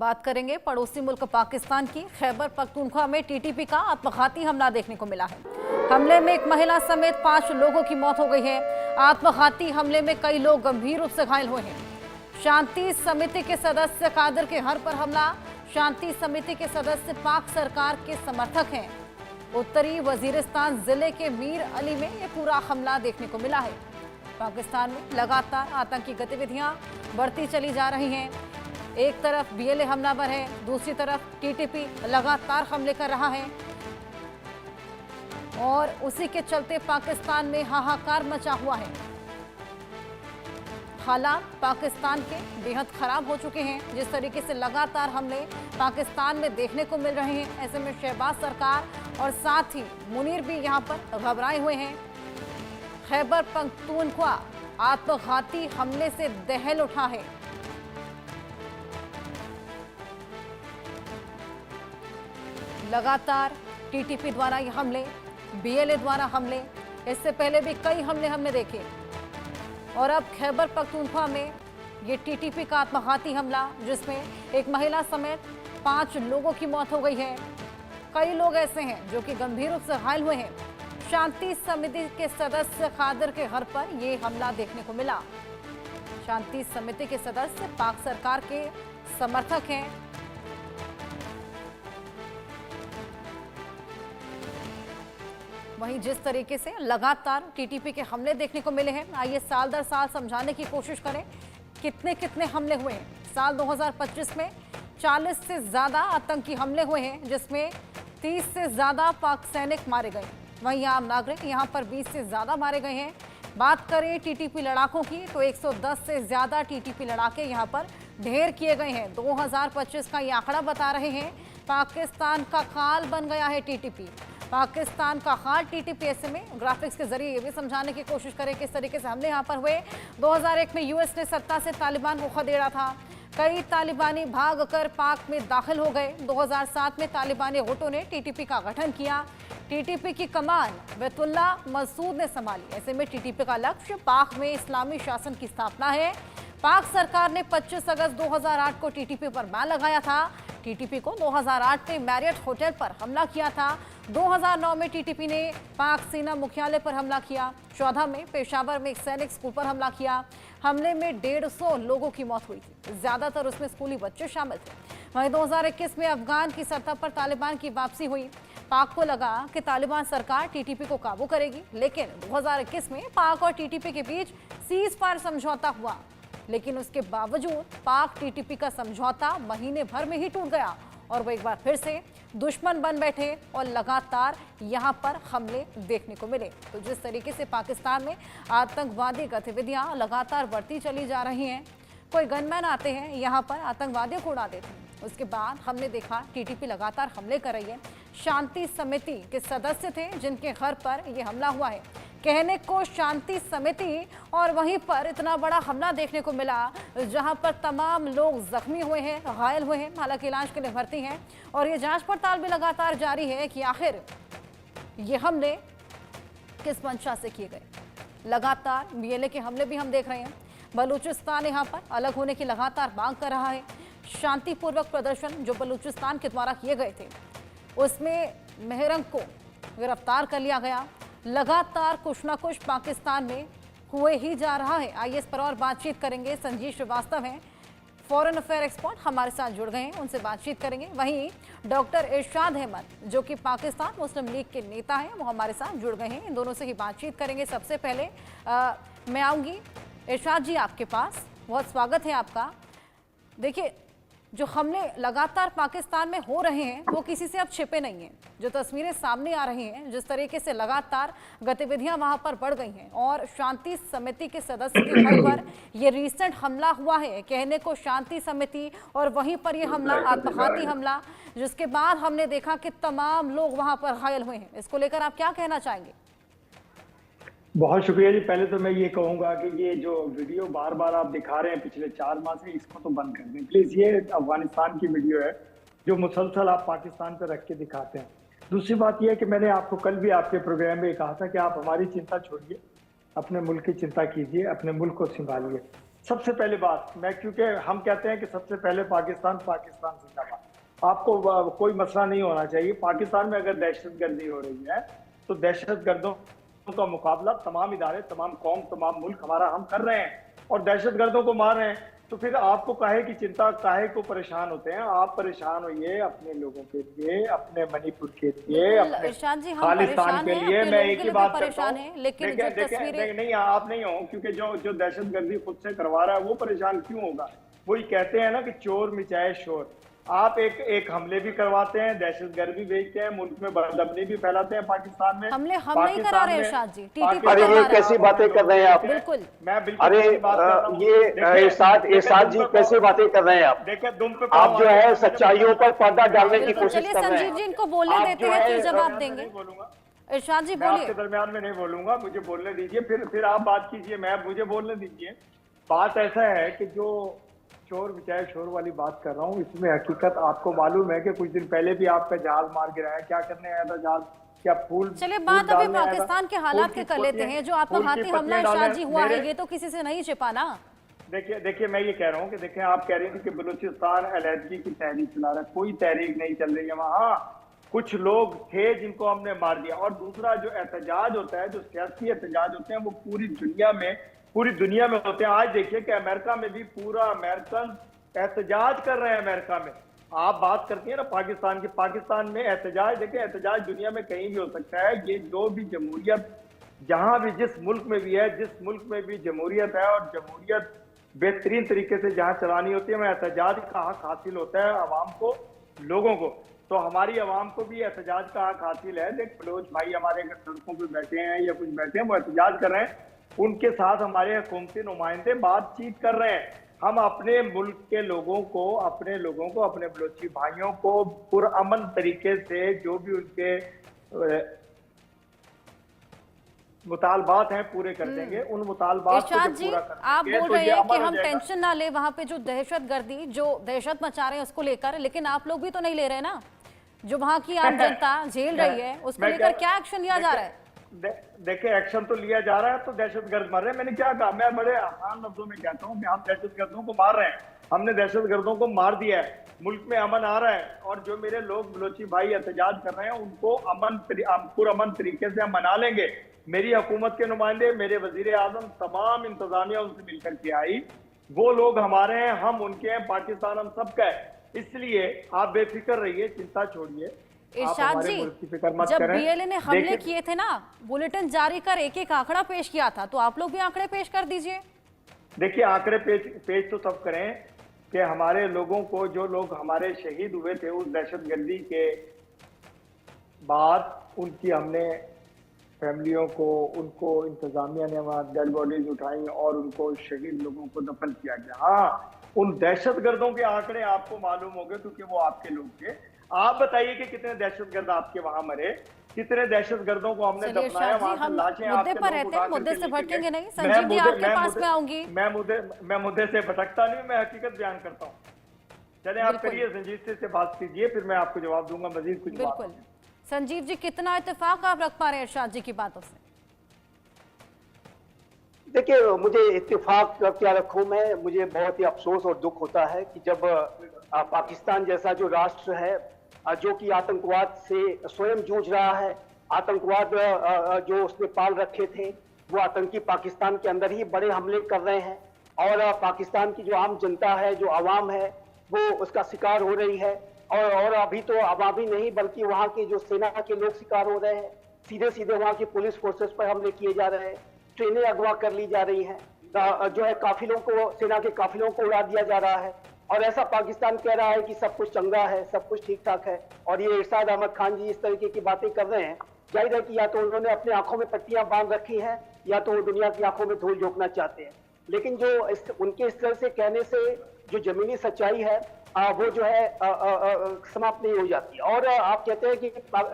बात करेंगे पड़ोसी मुल्क पाकिस्तान की। खैबर पख्तूनख्वा में टीटीपी का आत्मघाती हमला देखने को मिला है। हमले में एक महिला समेत 5 लोगों की मौत हो गई है। आत्मघाती हमले में कई लोग गंभीर रूप से घायल हुए हैं। शांति समिति के सदस्य कादर के घर पर हमला। शांति समिति के सदस्य पाक सरकार के समर्थक हैं। उत्तरी वजीरिस्तान जिले के मीर अली में ये पूरा हमला देखने को मिला है। पाकिस्तान में लगातार आतंकी गतिविधियां बढ़ती चली जा रही हैं। एक तरफ बीएलए हमलावर है, दूसरी तरफ टीटीपी लगातार हमले कर रहा है और उसी के चलते पाकिस्तान में हाहाकार मचा हुआ है। हालात पाकिस्तान के बेहद खराब हो चुके हैं। जिस तरीके से लगातार हमले पाकिस्तान में देखने को मिल रहे हैं, ऐसे में शहबाज सरकार और साथ ही मुनीर भी यहां पर घबराए हुए हैं। खैबर पख्तूनख्वा आत्मघाती हमले से दहल उठा है। लगातार टीटीपी द्वारा ये हमले, बीएलए द्वारा हमले, इससे पहले भी कई हमले हमने देखे और अब खैबर पख्तूनख्वा में ये टीटीपी का आत्मघाती हमला, जिसमें एक महिला समेत 5 लोगों की मौत हो गई है। कई लोग ऐसे हैं जो कि गंभीर रूप से घायल हुए हैं। शांति समिति के सदस्य कादर के घर पर यह हमला देखने को मिला। शांति समिति के सदस्य पाक सरकार के समर्थक हैं। वहीं जिस तरीके से लगातार टीटीपी के हमले देखने को मिले हैं, आइए साल दर साल समझाने की कोशिश करें कितने कितने हमले हुए हैं। साल 2025 में 40 से ज्यादा आतंकी हमले हुए हैं, जिसमें 30 से ज्यादा पाक सैनिक मारे गए। वहीं आम नागरिक यहां पर 20 से ज्यादा मारे गए हैं। बात करें टीटीपी लड़ाकों की तो 110 से ज्यादा टीटीपी लड़ाके यहां पर ढेर किए गए हैं। 2025 का ये आंकड़ा बता रहे हैं पाकिस्तान का काल बन गया है टीटीपी। पाकिस्तान का हाल टीटीपी। ऐसे में ग्राफिक्स के जरिए ये भी समझाने की कोशिश करें किस तरीके से हमले यहाँ पर हुए। 2001 में यूएस ने सत्ता से तालिबान को खदेड़ा था। कई तालिबानी भागकर पाक में दाखिल हो गए। 2007 में तालिबानी गुटों ने टीटीपी का गठन किया। टीटीपी की कमान बैतुल्ला मसूद ने संभाली। ऐसे में टीटीपी का लक्ष्य पाक में इस्लामी शासन की स्थापना है। पाक सरकार ने 25 अगस्त 2008 को टीटीपी पर बैन लगाया था। टीटीपी को 2008 में मैरियट होटल पर हमला किया था। 2009 में टीटीपी ने पाक सेना मुख्यालय पर हमला किया। 14 में पेशावर में एक सैनिक स्कूल पर हमला किया। हमले में 150 लोगों की मौत हुई थी, ज्यादातर उसमें स्कूली बच्चे शामिल थे। वहीं 2021 में अफगान की सतह पर तालिबान की वापसी हुई। पाक को लगा कि तालिबान सरकार टीटीपी को काबू करेगी, लेकिन 2021 में पाक और टीटीपी के बीच सीज फायर समझौता हुआ, लेकिन उसके बावजूद पाक टीटीपी का समझौता महीने भर में ही टूट गया और वो एक बार फिर से दुश्मन बन बैठे और लगातार यहां पर हमले देखने को मिले। तो जिस तरीके से पाकिस्तान में आतंकवादी गतिविधियां लगातार बढ़ती चली जा रही हैं, कोई गनमैन आते हैं यहां पर आतंकवादियों को उड़ा देते हैं। उसके बाद हमने देखा टीटीपी लगातार हमले कर रही है। शांति समिति के सदस्य थे जिनके घर पर यह हमला हुआ है। कहने को शांति समिति और वहीं पर इतना बड़ा हमला देखने को मिला जहां पर तमाम लोग जख्मी हुए हैं, घायल हुए हैं, हालांकि इलाज के लिए भर्ती हैं और ये जांच पड़ताल भी लगातार जारी है कि आखिर ये हमले किस मंशा से किए गए। लगातार बीएलए के हमले भी हम देख रहे हैं। बलूचिस्तान यहाँ पर अलग होने की लगातार मांग कर रहा है। शांतिपूर्वक प्रदर्शन जो बलूचिस्तान के द्वारा किए गए थे, उसमें मेहरंग को गिरफ्तार कर लिया गया। लगातार कुछ ना कुछ पाकिस्तान में हुए ही जा रहा है। आइए इस पर और बातचीत करेंगे। संजीव श्रीवास्तव हैं, फॉरेन अफेयर एक्सपर्ट, हमारे साथ जुड़ गए हैं, उनसे बातचीत करेंगे। वहीं डॉक्टर इरशाद अहमद जो कि पाकिस्तान मुस्लिम लीग के नेता हैं, वो हमारे साथ जुड़ गए हैं। इन दोनों से ही बातचीत करेंगे। सबसे पहले मैं आऊँगी इरशाद जी आपके पास। बहुत स्वागत है आपका। देखिए, जो हमले लगातार पाकिस्तान में हो रहे हैं वो किसी से अब छिपे नहीं हैं। जो तस्वीरें सामने आ रही हैं, जिस तरीके से लगातार गतिविधियां वहां पर बढ़ गई हैं और शांति समिति के सदस्य के घर पर ये रिसेंट हमला हुआ है, कहने को शांति समिति, और वहीं पर ये हमला आत्मघाती हमला, जिसके बाद हमने देखा कि तमाम लोग वहां पर घायल हुए हैं। इसको लेकर आप क्या कहना चाहेंगे? बहुत शुक्रिया जी। पहले तो मैं ये कहूंगा कि ये जो वीडियो बार बार आप दिखा रहे हैं पिछले 4 माह से, इसको तो बंद कर दें प्लीज। ये अफगानिस्तान की वीडियो है जो मुसलसल आप पाकिस्तान पर रख के दिखाते हैं। दूसरी बात यह है कि मैंने आपको कल भी आपके प्रोग्राम में कहा था कि आप हमारी चिंता छोड़िए, अपने मुल्क की चिंता कीजिए, अपने मुल्क को संभालिए। सबसे पहले बात मैं, क्योंकि हम कहते हैं कि सबसे पहले पाकिस्तान जिंदाबाद। आपको कोई मसला नहीं होना चाहिए। पाकिस्तान में अगर दहशतगर्दी हो रही है तो दहशतगर्दों का मुकाबला तमाम इदारे, तमाम कौम, तमाम मुल्क हमारा हम कर रहे हैं और दहशतगर्दों को मार रहे हैं। तो फिर आपको काहे की चिंता, काहे को परेशान होते हैं? आप परेशान होइए अपने लोगों के लिए, अपने मणिपुर के लिए, अपने इरशाद जी, हम खालिस्तान परेशान के हैं, लिए। अपने मैं लोगों एक के ही लिए बात भी करता परेशान हूँ, हैं, लेकिन देखें जो देखें तस्वीरें नहीं, आप नहीं हो, क्योंकि जो दहशतगर्दी खुद से करवा रहा है वो परेशान क्यों होगा? वही कहते हैं ना कि चोर मिचाए शोर। आप एक हमले भी करवाते हैं, दहशतगर्द भी भेजते हैं, मुल्क में बदअमनी भी फैलाते हैं पाकिस्तान में। हमले हम नहीं करा रहे इरशाद जी, टीटीपी अरे करवा ये रहा है। कैसी बातें कर रहे हैं आप? बिल्कुल, मैं बिल्कुल अरे ऐसी बात कर रहा हूं। ये इरशाद जी कैसी बातें कर रहे हैं आप? देखिए दुम पे आप जो है सच्चाइयों पर पर्दा डालने की बिल्कुल। कोशिश चलिए कर रहे संजीव जी हैं। इनको बोलने आप देते जो हैं, है फिर जवाब देंगे। बोलूंगा, इरशाद जी मैं आपके बोलिए। दरमियान में नहीं बोलूंगा, मुझे बोलने दीजिए, फिर आप बात कीजिए, मुझे बोलने दीजिए। बात ऐसा है कि जो चोर बिचाए शोर वाली बात कर रहा हूँ, इसमें हकीकत आपको मालूम है कि कुछ दिन पहले भी आपका जहाज मार गिराया। क्या करने आया था जहाज? क्या फूल? चलिए फूल बात अभी डालने आया था? पाकिस्तान के हालात फूल के की कर लेते पत्तियां- हैं। जो आपका फूल की हाथी हमला पत्तियां इरशाद डालने- जी हुआ है, मेरे- ये तो किसी से नहीं छिपा ना। देखिए मैं ये कह रहा हूँ कि देखिए, आप कह रही थी कि बलूचिस्तान अलहदगी की तहरीक चला रहा है। कोई तहरीक नहीं चल रही है वहाँ। कुछ लोग थे जिनको हमने मार दिया। और दूसरा जो एहतजाज होता है, जो सियासी एहतजाज होते हैं, वो पूरी दुनिया में होते हैं। आज देखिए कि अमेरिका में भी पूरा अमेरिकन एहतजाज कर रहे हैं। अमेरिका में आप बात करती है ना पाकिस्तान की, पाकिस्तान में एहतजाज, देखिए एहतजाज दुनिया में कहीं भी हो सकता है। ये जो भी जमहूरियत, जहां भी, जिस मुल्क में भी है, जिस मुल्क में भी जमहूरियत है और जमहूरियत बेहतरीन तरीके से जहां चलानी होती है, वह एहतजाज का हक हासिल होता है आवाम को, लोगों को। तो हमारी आवाम को भी एहतजाज का हक हासिल है। देख बलोच भाई हमारे अगर सड़कों पर बैठे हैं या कुछ बैठे हैं, वो एहतजाज कर रहे हैं, उनके साथ हमारे हुकूमती नुमाइंदे बातचीत कर रहे हैं। हम अपने मुल्क के लोगों को, अपने बलोची भाइयों को पुरअमन तरीके से जो भी उनके मुतालबात हैं पूरे कर देंगे। उन मुतालबात को इरशाद जब जी, पूरा कर आप देंगे बोल तो रहे ये हैं कि अमल हो हम जाएगा। टेंशन ना ले वहां पे जो दहशतगर्दी, जो दहशत मचा रहे हैं उसको लेकर, लेकिन आप लोग भी तो नहीं ले रहे ना। जो वहां की आम जनता झेल रही है उसको लेकर क्या एक्शन लिया जा रहा है? देखिए एक्शन तो लिया जा रहा है, तो दहशतगर्द मर रहे हैं। मैंने क्या कहा? मैं बड़े आसान लफ्जों में कहता हूँ कि हम दहशतगर्दों को मार रहे हैं। हमने दहशतगर्दों को मार दिया है, मुल्क में अमन आ रहा है। और जो मेरे लोग बलोची भाई एहतजाज कर रहे हैं, उनको पुरअमन तरीके से हम मना लेंगे। मेरी हुकूमत के नुमाइंदे, मेरे वजीर आजम, तमाम इंतजामिया उनसे मिलकर के आई। वो लोग हमारे हैं, हम उनके हैं, पाकिस्तान हम सबका है। इसलिए आप बेफिक्र रहिए, चिंता छोड़िए। इरशाद जी, जब बीएलए ने हमले किए थे ना, बुलेटिन जारी कर एक आंकड़ा पेश किया था, तो आप लोग भी आंकड़े पेश कर दीजिए। देखिए आंकड़े पेश तो सब करें कि हमारे लोगों को, जो लोग हमारे शहीद हुए थे उस दहशतगर्दी के बाद, उनकी हमने फैमिलियों को, उनको इंतजामिया ने वहाँ डेड बॉडीज उठाई और उनको शहीद लोगों को दफन किया गया। हाँ, उन दहशतगर्दों के आंकड़े आपको मालूम होंगे क्योंकि वो आपके लोग थे। आप बताइए कि कितने दहशतगर्द आपके वहां मरे, कितने दहशतगर्दों को हमने दफनाया, वहां से लाशें मुद्दे पर रहते हैं, मुद्दे से भटकेंगे नहीं। संजीव जी आपके पास में आऊंगी। मैं मुद्दे से भटकता नहीं, मैं हकीकत बयान करता हूँ। चले आप करिए, संजीव से बात कीजिए, फिर मैं आपको जवाब दूंगा मजीद कुछ। बिल्कुल संजीव जी, कितना इत्तेफाक आप रख पा रहे हैं इरशाद जी की बातों से? देखिए मुझे इत्तेफाक क्या रखूं मैं, मुझे बहुत ही अफसोस और दुख होता है कि जब पाकिस्तान जैसा जो राष्ट्र है, जो कि आतंकवाद से स्वयं जूझ रहा है, आतंकवाद जो उसने पाल रखे थे, वो आतंकी पाकिस्तान के अंदर ही बड़े हमले कर रहे हैं। और पाकिस्तान की जो आम जनता है, जो आवाम है, वो उसका शिकार हो रही है। और अभी तो आवामी नहीं बल्कि वहाँ के जो सेना के लोग शिकार हो रहे हैं। सीधे सीधे वहाँ की पुलिस फोर्सेस पर हमले किए जा रहे हैं, ट्रेनें अगवा कर ली जा रही हैं, जो है काफिलों को, सेना के काफिलों को उड़ा दिया जा रहा है। और ऐसा पाकिस्तान कह रहा है कि सब कुछ चंगा है, सब कुछ ठीक ठाक है। और ये इरशाद अहमद खान जी इस तरीके की बातें कर रहे हैं, जाहिर है कि या तो उन्होंने अपनी आंखों में पट्टियां बांध रखी हैं या तो वो दुनिया की आंखों में धूल झोंकना चाहते हैं। लेकिन जो उनके इस तरह से कहने से जो जमीनी सच्चाई है वो जो है समाप्त नहीं हो जाती। और आप कहते हैं कि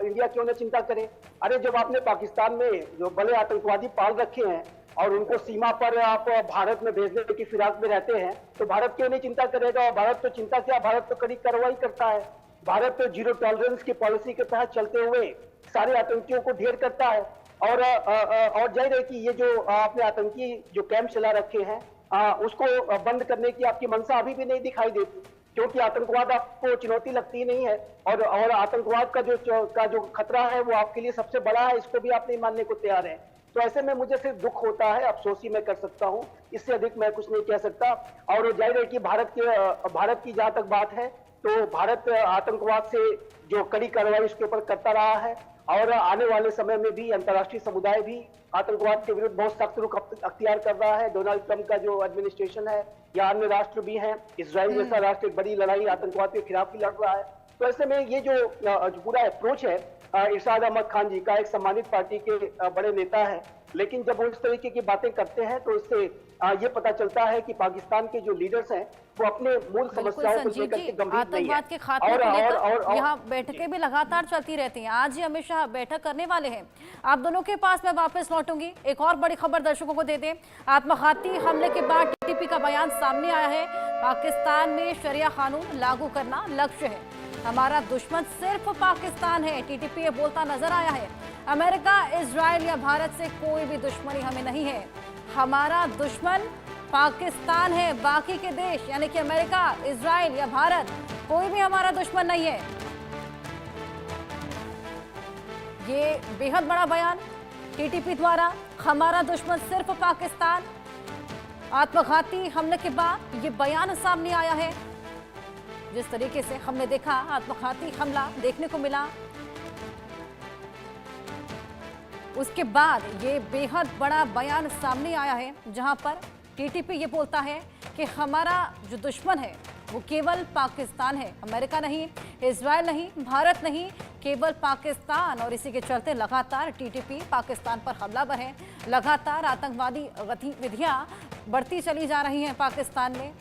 इंडिया क्यों न चिंता करे। अरे जब आपने पाकिस्तान में जो बड़े आतंकवादी पाल रखे हैं और उनको सीमा पर आप भारत में भेजने की फिराक में रहते हैं, तो भारत क्यों नहीं चिंता करेगा? और भारत तो चिंता क्या, भारत तो कड़ी कार्रवाई करता है। भारत तो जीरो टॉलरेंस की पॉलिसी के तहत चलते हुए सारे आतंकियों को ढेर करता है। और जाहिर है कि ये जो आपने आतंकी जो कैंप चला रखे हैं उसको बंद करने की आपकी मंशा अभी भी नहीं दिखाई देती, क्योंकि आतंकवाद आपको चुनौती लगती नहीं है, और आतंकवाद का जो खतरा है वो आपके लिए सबसे बड़ा है, इसको भी आप नहीं मानने को तैयार है। तो ऐसे में मुझे सिर्फ दुख होता है, अफसोस ही मैं कर सकता हूं, इससे अधिक मैं कुछ नहीं कह सकता। और जाहिर है कि भारत की जहां तक बात है, तो भारत आतंकवाद से जो कड़ी कार्रवाई उसके ऊपर करता रहा है, और आने वाले समय में भी अंतर्राष्ट्रीय समुदाय भी आतंकवाद के विरुद्ध बहुत सख्त रुख अख्तियार कर रहा है। डोनाल्ड ट्रंप का जो एडमिनिस्ट्रेशन है या अन्य राष्ट्र भी हैं, इसराइल जैसा राष्ट्र एक बड़ी लड़ाई आतंकवाद के खिलाफ भी लड़ रहा है। तो ऐसे में ये जो पूरा अप्रोच है इरशाद अहमद खान जी का, एक सम्मानित पार्टी के बड़े नेता है, लेकिन जब वो इस तरीके की बातें करते हैं तो इससे ये पता चलता है कि पाकिस्तान के जो लीडर्स हैं वो अपने मूल समस्याओं को लेकर के गंभीर नहीं है। आतंकवाद के खात्मे को लेकर यहाँ बैठकें भी लगातार चलती रहती हैं। आज ही अमित शाह बैठक करने वाले हैं। आप दोनों के पास मैं वापस लौटूंगी। एक और बड़ी खबर दर्शकों को दे दें। आत्मघाती हमले के बाद टीटीपी का बयान सामने आया है। पाकिस्तान में शरिया कानून लागू करना लक्ष्य है। हमारा दुश्मन सिर्फ पाकिस्तान है, टीटीपी ये बोलता नजर आया है। अमेरिका, इजराइल या भारत से कोई भी दुश्मनी हमें नहीं है। हमारा दुश्मन पाकिस्तान है। बाकी के देश यानी कि अमेरिका, इजराइल या भारत, कोई भी हमारा दुश्मन नहीं है। ये बेहद बड़ा बयान टीटीपी द्वारा, हमारा दुश्मन सिर्फ पाकिस्तान। आत्मघाती हमले के बाद ये बयान सामने आया है। जिस तरीके से हमने देखा, आत्मघाती हमला देखने को मिला, उसके बाद ये बेहद बड़ा बयान सामने आया है, जहां पर टीटीपी ये बोलता है कि हमारा जो दुश्मन है वो केवल पाकिस्तान है, अमेरिका नहीं, इजराइल नहीं, भारत नहीं, केवल पाकिस्तान। और इसी के चलते लगातार टीटीपी पाकिस्तान पर हमलावर है। लगातार आतंकवादी गतिविधियां बढ़ती चली जा रही हैं पाकिस्तान में।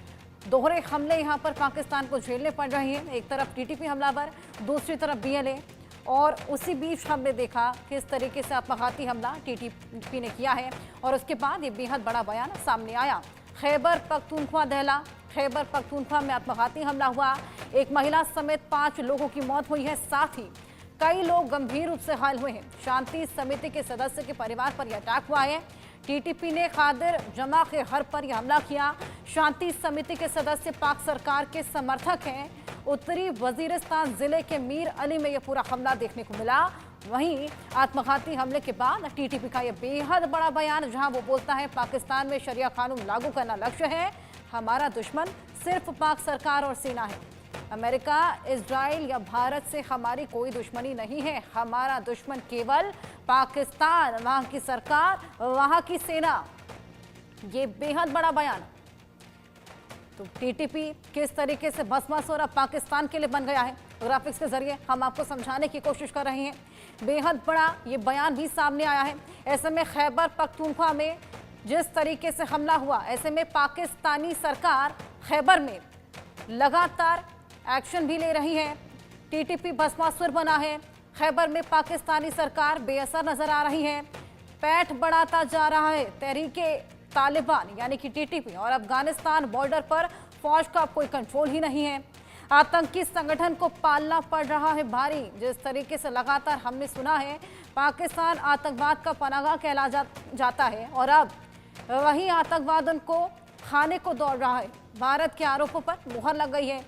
दोहरे हमले यहां पर पाकिस्तान को झेलने पड़ रहे हैं। एक तरफ टीटीपी हमलावर, दूसरी तरफ बीएलए। और उसी बीच हमने देखा किस तरीके से आत्मघाती हमला टीटीपी ने किया है। और उसके बाद ये बेहद बड़ा बयान सामने आया। खैबर पख्तूनख्वा दहला, खैबर पख्तूनख्वा में आत्मघाती हमला हुआ। एक महिला समेत 5 लोगों की मौत हुई है, साथ ही कई लोग गंभीर रूप से घायल हुए हैं। शांति समिति के सदस्य के परिवार पर यह अटैक हुआ है। टीटीपी ने खादिर जमा के घर पर यह हमला किया। शांति समिति के सदस्य पाक सरकार के समर्थक हैं। उत्तरी वजीरिस्तान जिले के मीर अली में यह पूरा हमला देखने को मिला। वहीं आत्मघाती हमले के बाद टीटीपी का यह बेहद बड़ा बयान, जहां वो बोलता है पाकिस्तान में शरिया कानून लागू करना लक्ष्य है। हमारा दुश्मन सिर्फ पाक सरकार और सेना है। अमेरिका, इजराइल या भारत से हमारी कोई दुश्मनी नहीं है। हमारा दुश्मन केवल पाकिस्तान, वहां की सरकार, वहां की सेना। ये बेहद बड़ा बयान। तो टीटीपी किस तरीके से भस्मासुर अब पाकिस्तान के लिए बन गया है, ग्राफिक्स के जरिए हम आपको समझाने की कोशिश कर रहे हैं। बेहद बड़ा ये बयान भी सामने आया है। ऐसे में खैबर पख्तूनख्वा में जिस तरीके से हमला हुआ, ऐसे में पाकिस्तानी सरकार खैबर में लगातार एक्शन भी ले रही है। टीटीपी भस्मासुर बना है। खैबर में पाकिस्तानी सरकार बेअसर नजर आ रही है। पैठ बढ़ाता जा रहा है तहरीके तालिबान यानी कि टीटीपी। और अफगानिस्तान बॉर्डर पर फौज का कोई कंट्रोल ही नहीं है। आतंकी संगठन को पालना पड़ रहा है भारी। जिस तरीके से लगातार हमने सुना है, पाकिस्तान आतंकवाद का पनाहगाह कहला जाता है और अब वही आतंकवाद उनको खाने को दौड़ रहा है। भारत के आरोपों पर मुहर लग गई है।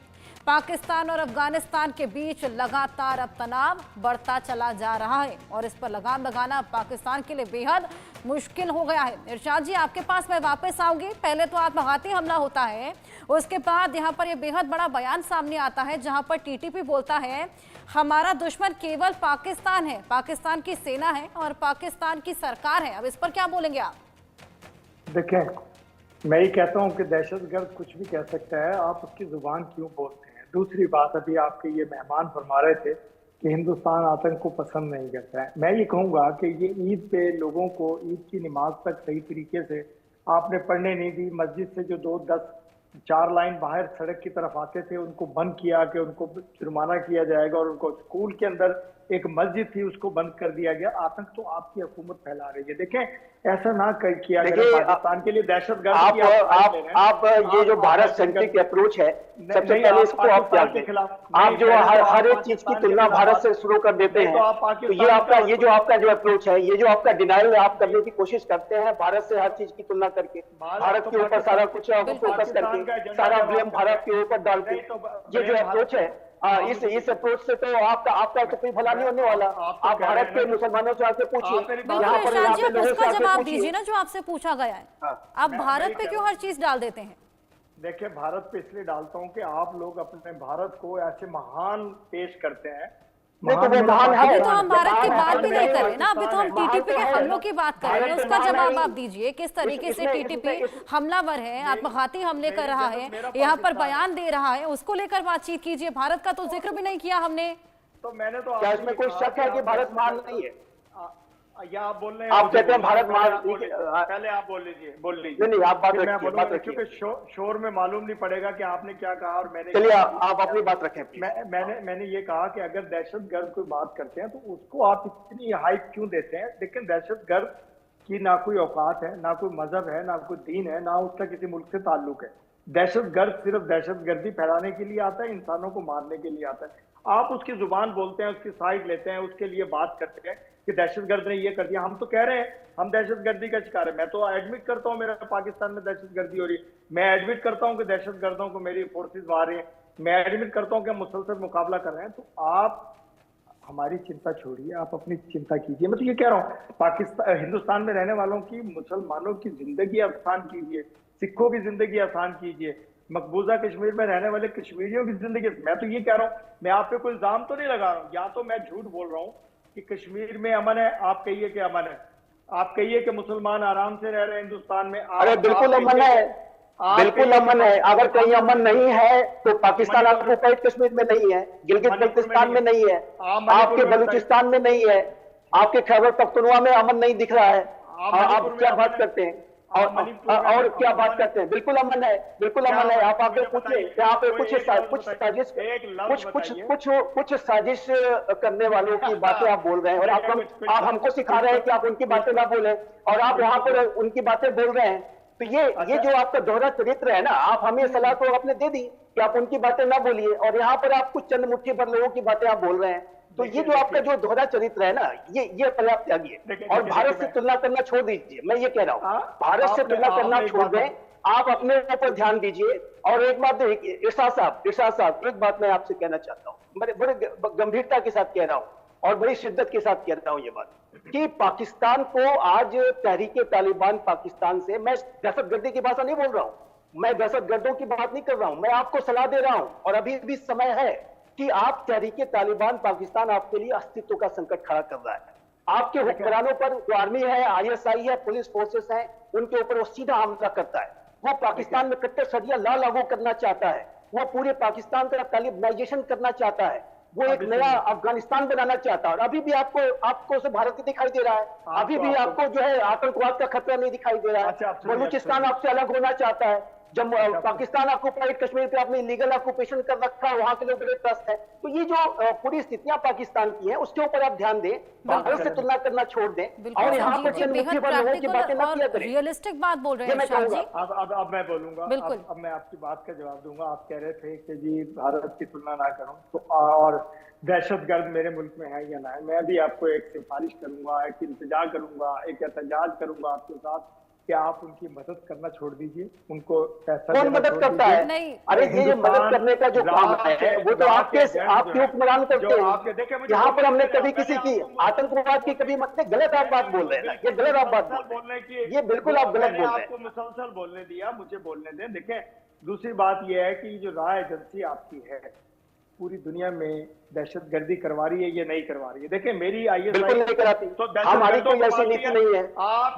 पाकिस्तान और अफगानिस्तान के बीच लगातार अब तनाव बढ़ता चला जा रहा है और इस पर लगाम लगाना पाकिस्तान के लिए बेहद मुश्किल हो गया है। इरशाद जी, आपके पास मैं वापस आऊंगी। पहले तो आत्मघाती हमला होता है, उसके बाद यहाँ पर यह बेहद बड़ा बयान सामने आता है, जहां पर टीटीपी बोलता है हमारा दुश्मन केवल पाकिस्तान है, पाकिस्तान की सेना है और पाकिस्तान की सरकार है। अब इस पर क्या बोलेंगे आप? देखें, मैं ये कहता हूँ कि दहशतगर्द कुछ भी कह सकता है, आप उसकी जुबान क्यों बोलते हैं। दूसरी बात, अभी आपके ये मेहमान फरमा रहे थे कि हिंदुस्तान आतंक को पसंद नहीं करता है। मैं ये कहूँगा कि ये ईद पे लोगों को ईद की नमाज तक सही तरीके से आपने पढ़ने नहीं दी। मस्जिद से जो 2-10-4 लाइन बाहर सड़क की तरफ आते थे, उनको बंद किया कि उनको जुर्माना किया जाएगा और उनको स्कूल के अंदर एक मस्जिद थी उसको बंद कर दिया गया। आतंक तो आपकी हुकूमत फैला रही है। देखें, ऐसा ना किया देखिए, पाकिस्तान के लिए दहशतगर्द आप की आप ले रहे हैं। आप ये जो भारत सेंट्रिक अप्रोच है, सबसे पहले इसको आप त्याग दें। आप जो हर एक चीज की तुलना भारत से शुरू कर देते हैं, तो ये जो आपका जो अप्रोच है, ये जो आपका डिनाइल आप करने की कोशिश करते हैं भारत से हर चीज की तुलना करके, भारत के ऊपर सारा कुछ फोकस करके, सारा ब्लेम भारत के ऊपर डाल के, ये जो अप्रोच है, इस अप्रोच से तो आपका तो कोई भला नहीं होने वाला। आप भारत के मुसलमानों से आके पूछिए, बिल्कुल इरशाद जी, आप उसका जवाब दीजिए ना जो आपसे पूछा गया है। आप भारत पे क्यों हर चीज डाल देते हैं? देखिए, भारत पे इसलिए डालता हूं कि आप लोग अपने भारत को ऐसे महान पेश करते हैं। अभी तो हम भारत की बात भी नहीं कर रहे ना, अभी तो हम टीटीपी के हमलों की बात कर रहे हैं। उसका जवाब आप दीजिए, किस तरीके से टीटीपी हमलावर है, आत्मघाती हमले कर रहा है, यहाँ पर बयान दे रहा है, उसको लेकर बातचीत कीजिए। भारत का तो जिक्र भी नहीं किया हमने। तो मैंने तो क्या इसमें कोई शक है कि भारत महान नहीं है? या आप बोल रहे हैं, आप कहते हैं भारत महान, पहले आप बोल लीजिए। नहीं, आप बात रखिए, क्योंकि शोर में मालूम नहीं पड़ेगा कि आपने क्या कहा और मैंने। चलिए, आप अपनी बात रखें। मैंने ये कहा कि अगर दहशतगर्द कोई बात करते हैं तो उसको आप इतनी हाइप क्यों देते हैं? लेकिन दहशतगर्द की ना कोई औकात है, ना कोई मजहब है, ना कोई दीन है, ना उसका किसी मुल्क से ताल्लुक है। दहशतगर्द सिर्फ दहशतगर्दी फैलाने के लिए आता है, इंसानों को मारने के लिए आता है। आप उसकी जुबान बोलते हैं, उसकी साइड लेते हैं, उसके लिए बात करते हैं कि दहशतगर्द ने ये कर दिया। हम तो कह रहे हैं हम दहशतगर्दी का शिकार है। मैं तो एडमिट करता हूं मेरा पाकिस्तान में दहशतगर्दी हो रही है। मैं एडमिट करता हूं कि दहशतगर्दों को मेरी फोर्सेस मार रही है। मैं एडमिट करता हूं कि हम मुसलसल मुकाबला कर रहे हैं। तो आप हमारी चिंता छोड़िए, आप अपनी चिंता कीजिए। मैं तो ये कह रहा हूँ, पाकिस्तान हिंदुस्तान में रहने वालों की, मुसलमानों की जिंदगी आसान कीजिए, सिखों की जिंदगी आसान कीजिए, मकबूजा कश्मीर में रहने वाले कश्मीरियों की जिंदगी। मैं तो ये कह रहा हूँ, मैं आप पे कोई इल्जाम तो नहीं लगा रहा हूँ, या तो मैं झूठ बोल रहा हूँ कि कश्मीर में अमन है, आप कहिए कि अमन है। आप कहिए कि मुसलमान आराम से रह रहे हैं हिंदुस्तान में। अरे बिल्कुल अमन है, बिल्कुल अमन है। अगर कहीं अमन नहीं है तो पाकिस्तान ऑक्युपाइड कश्मीर में नहीं है, गिलगित बल्तिस्तान में नहीं है, आपके बलूचिस्तान में नहीं है, आपके खैबर पख्तूनख्वा में अमन नहीं दिख रहा है। आप क्या बात करते हैं और क्या बात करते हैं? बिल्कुल अमन है, बिल्कुल अमन है। आप आगे पूछिए, यहाँ पे कुछ साजिश, कुछ साजिश करने वालों की बातें आप बोल रहे हैं, और आप हमको सिखा रहे हैं कि आप उनकी बातें ना बोलें, और आप यहाँ पर उनकी बातें बोल रहे हैं। तो ये जो आपका दोहरा चरित्र है ना, आप हमें सलाह तो आपने दे दी कि आप उनकी बातें ना बोलिए, और यहाँ पर आप कुछ चंद मुट्ठी भर लोगों की बातें आप बोल रहे हैं। तो ये जो आपका जो दोहरा चरित्र है ना, ये पर्याप्त त्यागिए और भारत से तुलना करना छोड़ दीजिए। मैं ये कह रहा हूँ, भारत से तुलना करना छोड़ दें, आप अपने ऊपर ध्यान दीजिए। और एक बात देखिए, इरशाद साहब, एक बात मैं आपसे कहना चाहता हूँ, बड़े गंभीरता के साथ कह रहा हूँ और बड़ी शिद्दत के साथ कह रहा हूँ ये बात, कि पाकिस्तान को आज तहरीके तालिबान पाकिस्तान से, मैं दहशतगर्दी की भाषा नहीं बोल रहा हूँ, मैं दहशतगर्दों की बात नहीं कर रहा हूँ, मैं आपको सलाह दे रहा हूँ, और अभी भी समय है कि आप तहरीके तालिबान पाकिस्तान आपके लिए अस्तित्व का संकट खड़ा कर रहा है। आपके हुक्मरानों पर जो आर्मी है, ISI है, पुलिस फोर्सेस है, उनके ऊपर वो सीधा हमला करता है। वो पाकिस्तान में कट्टर शरिया लॉ लागू करना चाहता है, वो पूरे पाकिस्तान का तालिबानाइजेशन करना चाहता है, वो एक नया अफगानिस्तान बनाना चाहता है। और अभी भी आपको से भारत दिखाई दे रहा है, अभी भी आपको जो है आतंकवाद का खतरा नहीं दिखाई दे रहा है। बलूचिस्तान आपसे अलग होना चाहता है, जब पाकिस्तान ऑक्युपाइड कश्मीर पे आपने इलीगल ऑक्युपेशन कर रखा है, वहां के लोग बड़े त्रस्त है। तो ये जो पूरी स्थितियां पाकिस्तान की हैं, उसके ऊपर आप ध्यान दें, भारत से तुलना करना छोड़ दें, और यहाँ पर चंद मुट्ठी भर लोगों की बातें ना किया करें। रियलिस्टिक बात बोल रहे हैं इरशाद जी। अब मैं बोलूंगा, अब मैं आपकी बात का जवाब दूंगा। आप कह रहे थे कि जी भारत की तुलना ना करूं, तो और दहशतगर्द मेरे मुल्क में है या ना है। मैं भी आपको एक सिफारिश करूंगा, एक इल्तिजा करूंगा, एक एहतजाज करूंगा आपके साथ कि आप उनकी मदद करना छोड़ दीजिए, उनको पैसा कौन मदद करता है? नहीं, अरे ये मदद करने का जो काम है वो तो आपके हुक्मरान करते हैं। यहाँ पर हमने कभी किसी की आतंकवाद की कभी मतलब गलत आप बात बोल रहे हैं, ये गलत आप बात बोलने की, ये बिल्कुल आप गलत बोल रहे हैं। आपको मुसलसल बोलने दिया, मुझे बोलने दें। देखें, दूसरी बात यह है कि जो राय एजेंसी आपकी है पूरी दुनिया में दहशतगर्दी करवा रही है, ये नहीं करवा रही है। देखिए, मेरी ISI बिल्कुल नहीं कराती, हमारी कोई ऐसी नीति नहीं है।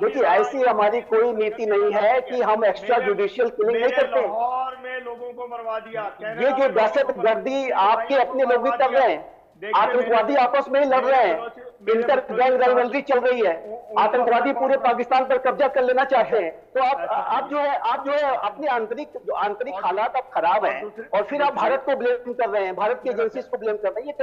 देखिए, ऐसी हमारी कोई नीति नहीं है कि हम एक्स्ट्रा जुडिशियल किलिंग नहीं करते। लाहौर में लोगों को मरवा दिया, ये जो दहशतगर्दी आपके अपने लोग भी कर रहे हैं, आतंकवादी आपस में ही लड़ रहे हैं, इंटर गैंग राइवलरी चल रही है, आतंकवादी पूरे पाकिस्तान पर कब्जा कर लेना चाहते हैं। तो आप जो है अपने आंतरिक हालात आप खराब हैं और फिर आप भारत को ब्लेम कर रहे हैं, भारत की एजेंसीज को ब्लेम कर रहे हैं। ये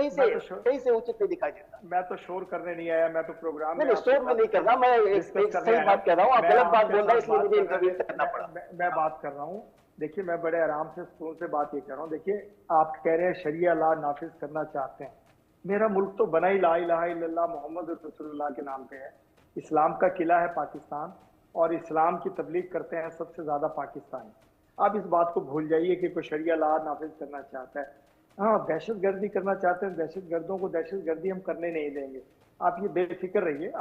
कहीं से उचित नहीं दिखाई देता। मैं तो शोर करने नहीं आया, मैं तो प्रोग्राम में शोर में नहीं कर रहा, मैं एक सही बात कह रहा हूँ। आप गलत बात बोल रहे हैं, इसलिए मुझे इंटरव्यू करना पड़ा। मैं बात कर रहा हूँ, देखिए मैं बड़े आराम से सुकून से बात ये कर रहा हूँ। देखिए आप कह रहे हैं शरिया लॉ नाफिज करना चाहते हैं, मेरा मुल्क तो बना ही ला इलाहा इल्लल्लाह मोहम्मद रसूलुल्लाह के नाम पे है। इस्लाम का किला है पाकिस्तान और इस्लाम की तबलीग करते हैं सबसे ज्यादा पाकिस्तानी। आप इस बात को भूल जाइए कि कोई शरिया लॉ नाफिज करना चाहता है। हाँ, दहशतगर्दी करना चाहते हैं, दहशतगर्दों को दहशतगर्दी हम करने नहीं देंगे। आप ये बेफिक्र रहिए।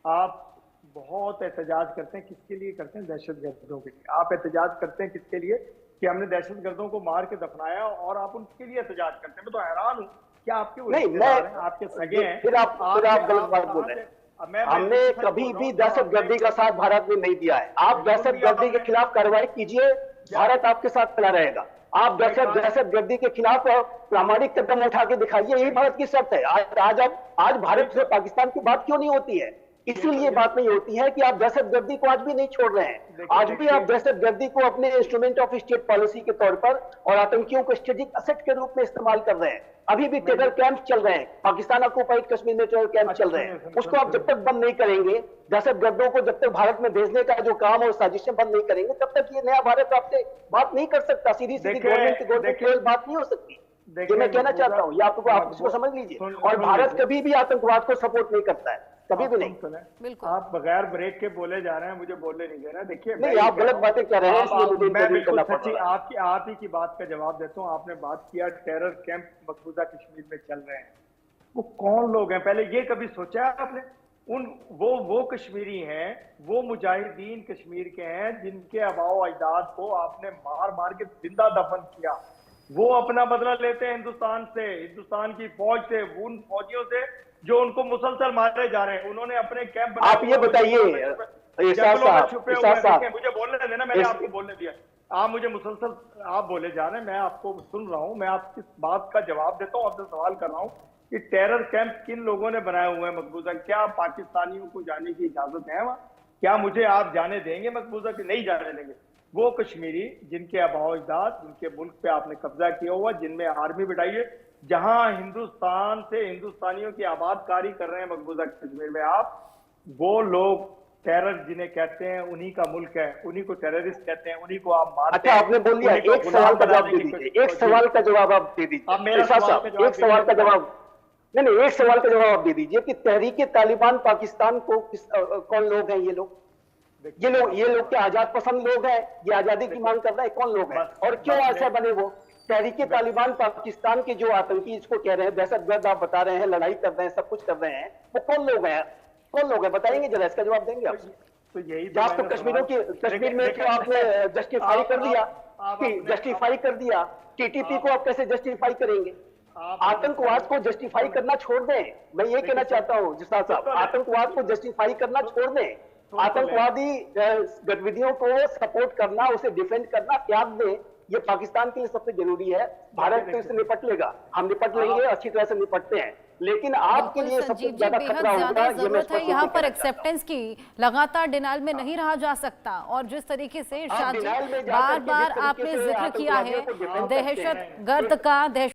आप बहुत एहतजाज करते हैं, किसके लिए करते हैं? दहशतगर्दों के लिए। आप एहतजाज करते हैं किसके लिए? कि हमने दहशतगर्दों को मार के दफनाया और आप उनके लिए एहतजाज करते हैं। मैं तो हैरान हूँ कि आपके रिश्तेदार हैं, आपके सगे हैं, फिर आप गलत बात बोल रहे हैं। हमने कभी भी दहशतगर्दी का साथ भारत में नहीं दिया है। आप दहशतगर्दी के खिलाफ कार्रवाई कीजिए, भारत आपके साथ खड़ा रहेगा। आप दहशतगर्दी के खिलाफ प्रामाणिक कदम उठा के दिखाइए, यही भारत की शर्त है। आज भारत से पाकिस्तान की बात क्यों नहीं होती है? इसीलिए बात नहीं होती है कि आप दहशतगर्दी को आज भी नहीं छोड़ रहे हैं। आज भी आप दहशतगर्दी को अपने इंस्ट्रूमेंट ऑफ स्टेट पॉलिसी के तौर पर और आतंकियों को स्ट्रेटेजिक असेट के रूप में इस्तेमाल कर रहे हैं। अभी भी टेरर कैंप चल रहे हैं, पाकिस्तान ऑक्युपाइड कश्मीर में टेरर कैंप चल रहे हैं। उसको आप जब तक बंद नहीं करेंगे, दहशतगर्दों को जब तक भारत में भेजने का जो काम और साजिशें बंद नहीं करेंगे, तब तक ये नया भारत आपसे बात नहीं कर सकता। सीधी गवर्नमेंट बात नहीं हो सकती। ये मैं कहना चाहता हूँ, ये आप इसको समझ लीजिए। और भारत कभी भी आतंकवाद को सपोर्ट नहीं करता है, कभी भी नहीं। बिल्कुल। आप बगैर ब्रेक के बोले जा रहे हैं, मुझे बोलने नहीं दे रहे। देखिए नहीं, आप गलत बातें कर रहे हैं, इसलिए मुझे इंटरव्यू करना पड़ रहा है। आप ही की बात का जवाब देता हूँ। आपने बात किया टेरर कैंप मकबूजा कश्मीर में चल रहे हैं, वो कौन लोग हैं? पहले ये कभी सोचा है आपने? वो कश्मीरी हैं, वो मुजाहिदीन कश्मीर के हैं जिनके आबाओ अजदाद को आपने मार मार के जिंदा दफन किया। वो अपना बदला लेते हैं हिंदुस्तान से, हिंदुस्तान की फौज से, उन फौजियों से जो उनको मुसलसल मारे जा रहे हैं। उन्होंने अपने कैंप बनाए। आप ये बताइए छुपे हुए हैं। मुझे बोलने देना, मैंने आपको बोलने दिया। आप मुझे मुसलसल आप बोले जा रहे हैं, मैं आपको सुन रहा हूँ। मैं आपकी बात का जवाब देता हूँ, आपसे सवाल कर रहा हूँ कि टेरर कैंप किन लोगों ने बनाए हुए हैं मकबूजा? क्या पाकिस्तानियों को जाने की इजाजत है वहाँ? क्या मुझे आप जाने देंगे मकबूजा की? नहीं जाने देंगे। वो कश्मीरी जिनके आबाओ अजदाद, जिनके मुल्क पे आपने कब्जा किया हुआ, जिनमें आर्मी बिठाई है, जहां हिंदुस्तान से हिंदुस्तानियों की आबादकारी कर रहे हैं मकबूजा कश्मीर में आप, वो लोग टेरर जिन्हें कहते हैं, उन्हीं का मुल्क है, उन्हीं को टेररिस्ट कहते हैं, उन्हीं को आप मारते हैं। अच्छा, आपने बोल दिया। एक सवाल का जवाब दे दीजिए, एक सवाल का जवाब आप दे दीजिए। एक सवाल का जवाब नहीं, एक सवाल का जवाब आप दे दीजिए कि तहरीके तालिबान पाकिस्तान को कौन लोग हैं? ये लोग क्या आजाद पसंद लोग हैं? ये आजादी की मांग कर रहे हैं? कौन लोग हैं और क्यों ऐसा बने? वो तहरीके तालिबान पाकिस्तान के जो आतंकी इसको कह रहे हैं, दहशतगर्द आप बता रहे हैं, लड़ाई कर रहे हैं, सब कुछ कर रहे हैं, वो कौन लोग हैं? कौन लोग हैं बताएंगे जरा, इसका जवाब देंगे आप? तो यही तो कश्मीर में तो आपने जस्टिफाई कर दिया, टीटीपी को आप कैसे जस्टिफाई करेंगे? आतंकवाद को जस्टिफाई करना छोड़ दें। मैं ये कहना चाहता हूँ जिसाद साहब, आतंकवाद को जस्टिफाई करना छोड़ दें। आतंकवादी गतिविधियों को सपोर्ट करना, उसे डिफेंड करना त्याग दें। ये पाकिस्तान के लिए सबसे जरूरी है। भारत तो इससे निपट लेगा, हम निपट लेंगे, अच्छी तरह से निपटते हैं, लेकिन आपके लिए सबसे ज्यादा खतरा होगा। जरूरत है यहाँ पर एक्सेप्टेंस की, लगातार डिनाइल में नहीं रहा जा सकता। और जिस तरीके से बार बार आपने जिक्र किया है दहशतगर्द का,